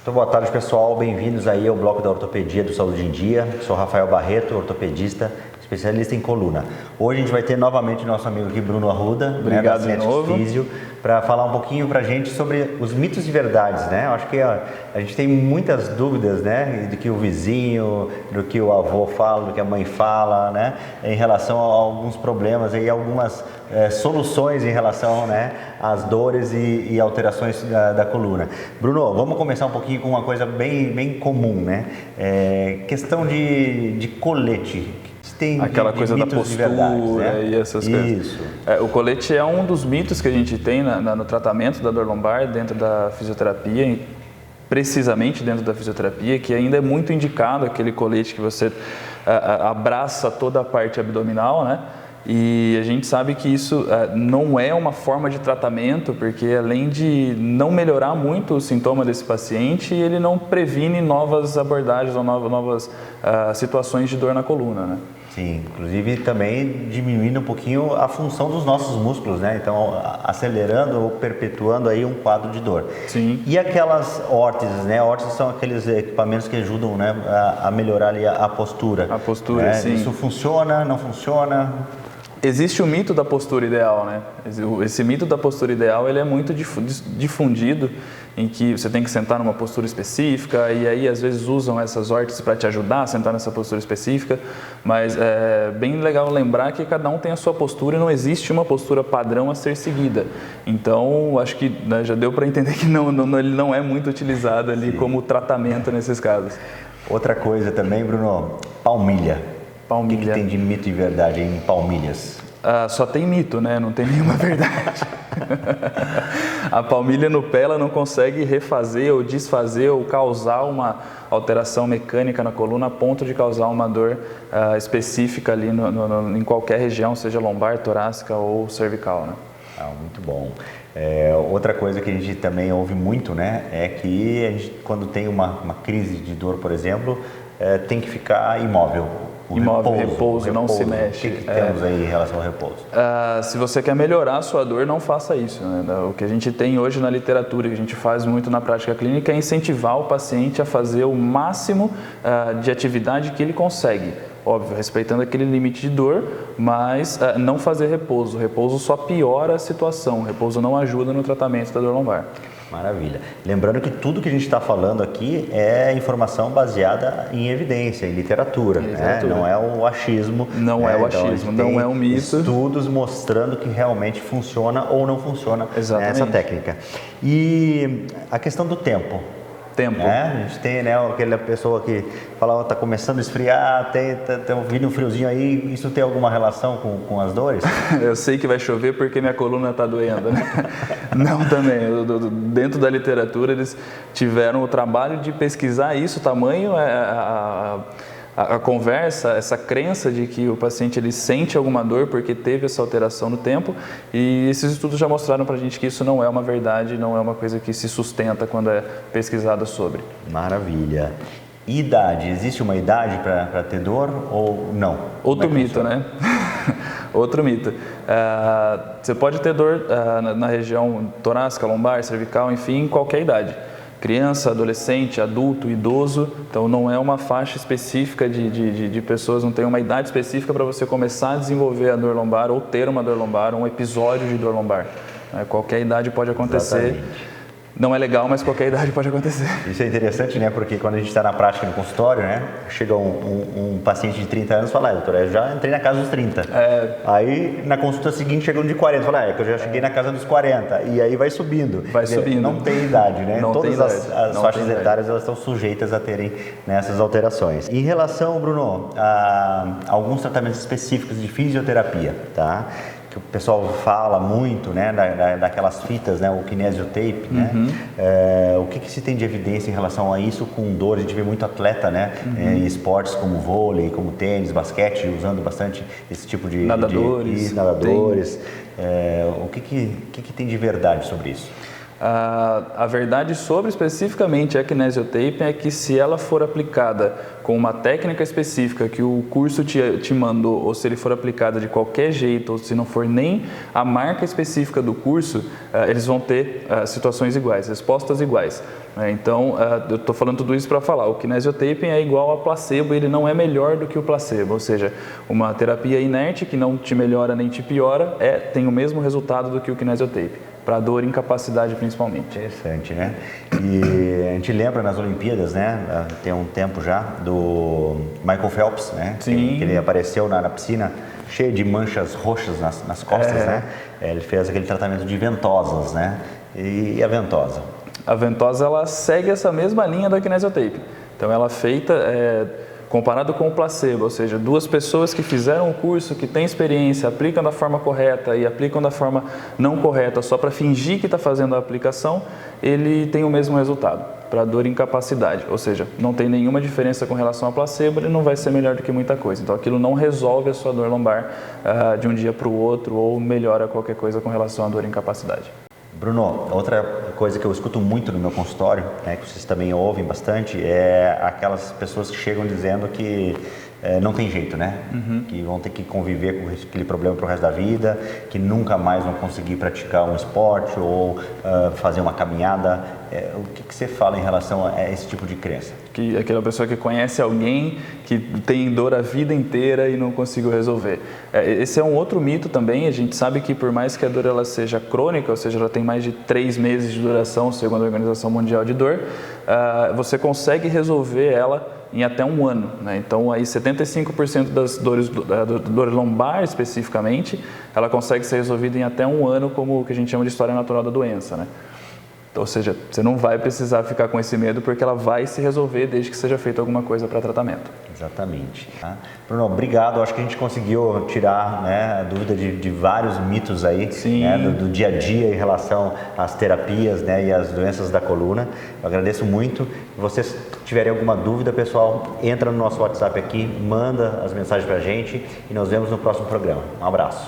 Então, boa tarde, pessoal. Bem-vindos aí ao bloco da Ortopedia do Saúde em Dia. Sou Rafael Barreto, ortopedista, especialista em coluna. Hoje a gente vai ter novamente nosso amigo aqui, Bruno Arruda, Obrigado, da Cinetic Physio, para falar um pouquinho para a gente sobre os mitos e verdades, né? Eu acho que a gente tem muitas dúvidas, né? Do que o vizinho, do que o avô fala, do que a mãe fala, né? Em relação a alguns problemas e algumas soluções em relação, né, às dores e alterações da coluna. Bruno, vamos começar um pouquinho com uma coisa bem comum, né? Questão de colete. Tem aquela coisa da postura, né? E essas coisas. Isso. O colete é um dos mitos que a gente tem no tratamento da dor lombar dentro da fisioterapia, precisamente dentro da fisioterapia, que ainda é muito indicado aquele colete que você abraça toda a parte abdominal, né? E a gente sabe que isso não é uma forma de tratamento, porque além de não melhorar muito o sintoma desse paciente, ele não previne novas abordagens ou novas situações de dor na coluna, né? Sim, inclusive também diminuindo um pouquinho a função dos nossos músculos, né? Então, acelerando ou perpetuando aí um quadro de dor. Sim. E aquelas órteses, né? Órteses são aqueles equipamentos que ajudam, né, a melhorar ali a postura. A postura, né? sim. Isso funciona, não funciona? Existe o mito da postura ideal, né? Esse mito da postura ideal, ele é muito difundido, em que você tem que sentar numa postura específica, e aí às vezes usam essas órteses para te ajudar a sentar nessa postura específica, mas é bem legal lembrar que cada um tem a sua postura e não existe uma postura padrão a ser seguida. Então, acho que, né, já deu para entender que ele não é muito utilizado ali como tratamento nesses casos. Outra coisa também, Bruno, palmilha. Palmilha. O que tem de mito e verdade em palmilhas? Só tem mito, né? Não tem nenhuma verdade. A palmilha no pé, ela não consegue refazer ou desfazer ou causar uma alteração mecânica na coluna a ponto de causar uma dor específica ali em qualquer região, seja lombar, torácica ou cervical, né? Muito bom. Outra coisa que a gente também ouve muito, né, é que a gente, quando tem uma crise de dor, por exemplo, tem que ficar imóvel. Repouso, não se mexe. O que temos aí em relação ao repouso? Se você quer melhorar a sua dor, não faça isso, né? O que a gente tem hoje na literatura, que a gente faz muito na prática clínica, é incentivar o paciente a fazer o máximo de atividade que ele consegue. Óbvio, respeitando aquele limite de dor, mas não fazer repouso. O repouso só piora a situação, o repouso não ajuda no tratamento da dor lombar. Maravilha. Lembrando que tudo que a gente está falando aqui é informação baseada em evidência, em literatura. Né? Não é o achismo. Não é o achismo, então, não é um mito. Estudos mostrando que realmente funciona ou não funciona essa técnica. E a questão do tempo. A gente tem, né, aquela pessoa que fala, está começando a esfriar, tá vindo um friozinho aí, isso tem alguma relação com as dores? Eu sei que vai chover porque minha coluna está doendo, né? Não, também. Dentro da literatura, eles tiveram o trabalho de pesquisar isso, o tamanho, a conversa, essa crença de que o paciente ele sente alguma dor porque teve essa alteração no tempo, e esses estudos já mostraram para a gente que isso não é uma verdade, não é uma coisa que se sustenta quando é pesquisada sobre. Maravilha. Idade, existe uma idade para ter dor ou não? Outro mito, né? Outro mito. Você pode ter dor na região torácica, lombar, cervical, enfim, em qualquer idade. Criança, adolescente, adulto, idoso, então não é uma faixa específica de pessoas, não tem uma idade específica para você começar a desenvolver a dor lombar ou ter uma dor lombar, um episódio de dor lombar. Qualquer idade pode acontecer. Exatamente. Não é legal, mas qualquer idade pode acontecer. Isso é interessante, né? Porque quando a gente está na prática no consultório, né? Chega um paciente de 30 anos e fala, doutor, eu já entrei na casa dos 30. Aí, na consulta seguinte, chega um de 40. Fala, que eu já cheguei na casa dos 40. E aí vai subindo. Vai subindo. Não tem idade, né? Não Todas tem as faixas etárias, elas estão sujeitas a terem, né, essas alterações. Em relação, Bruno, a alguns tratamentos específicos de fisioterapia, tá? Que o pessoal fala muito, né, daquelas fitas, né, o kinesiotape, né? O que se tem de evidência em relação a isso com dor? A gente vê muito atleta, né, em esportes como vôlei, como tênis, basquete, usando bastante esse tipo de... Nadadores. Nadadores. O que tem de verdade sobre isso? A verdade sobre especificamente a kinesiotaping é que se ela for aplicada com uma técnica específica que o curso te mandou, ou se ele for aplicado de qualquer jeito, ou se não for nem a marca específica do curso, eles vão ter situações iguais, respostas iguais. Então, eu estou falando tudo isso para falar, o kinesiotaping é igual a placebo, ele não é melhor do que o placebo, ou seja, uma terapia inerte que não te melhora nem te piora, tem o mesmo resultado do que o kinesiotaping. Para dor e incapacidade principalmente. Interessante, né? E a gente lembra nas Olimpíadas, né? Tem um tempo já, do Michael Phelps, né? Sim. Que ele apareceu na piscina cheio de manchas roxas nas costas, né? Ele fez aquele tratamento de ventosas, né? E a ventosa? A ventosa, ela segue essa mesma linha da kinesiotaping. Então, ela é feita... comparado com o placebo, ou seja, duas pessoas que fizeram o curso, que têm experiência, aplicam da forma correta e aplicam da forma não correta só para fingir que está fazendo a aplicação, ele tem o mesmo resultado, para dor e incapacidade. Ou seja, não tem nenhuma diferença com relação ao placebo, ele não vai ser melhor do que muita coisa. Então, aquilo não resolve a sua dor lombar de um dia para o outro ou melhora qualquer coisa com relação à dor e incapacidade. Bruno, outra coisa que eu escuto muito no meu consultório, né, que vocês também ouvem bastante, é aquelas pessoas que chegam dizendo que não tem jeito, né? Que vão ter que conviver com aquele problema pro resto da vida, que nunca mais vão conseguir praticar um esporte ou fazer uma caminhada. O que você fala em relação a esse tipo de crença? Que aquela pessoa que conhece alguém que tem dor a vida inteira e não conseguiu resolver. Esse é um outro mito também. A gente sabe que por mais que a dor ela seja crônica, ou seja, ela tem mais de 3 meses de duração, segundo a Organização Mundial de Dor, você consegue resolver ela em até um ano, né? Então, aí 75% das dores, dor lombar especificamente, ela consegue ser resolvida em até um ano, como o que a gente chama de história natural da doença, né? Ou seja, você não vai precisar ficar com esse medo porque ela vai se resolver desde que seja feita alguma coisa para tratamento. Exatamente. Tá? Bruno, obrigado. Acho que a gente conseguiu tirar, né, a dúvida de vários mitos aí, né, do dia a dia em relação às terapias, né, e às doenças da coluna. Eu agradeço muito. Se vocês tiverem alguma dúvida, pessoal, entra no nosso WhatsApp aqui, manda as mensagens para a gente e nos vemos no próximo programa. Um abraço.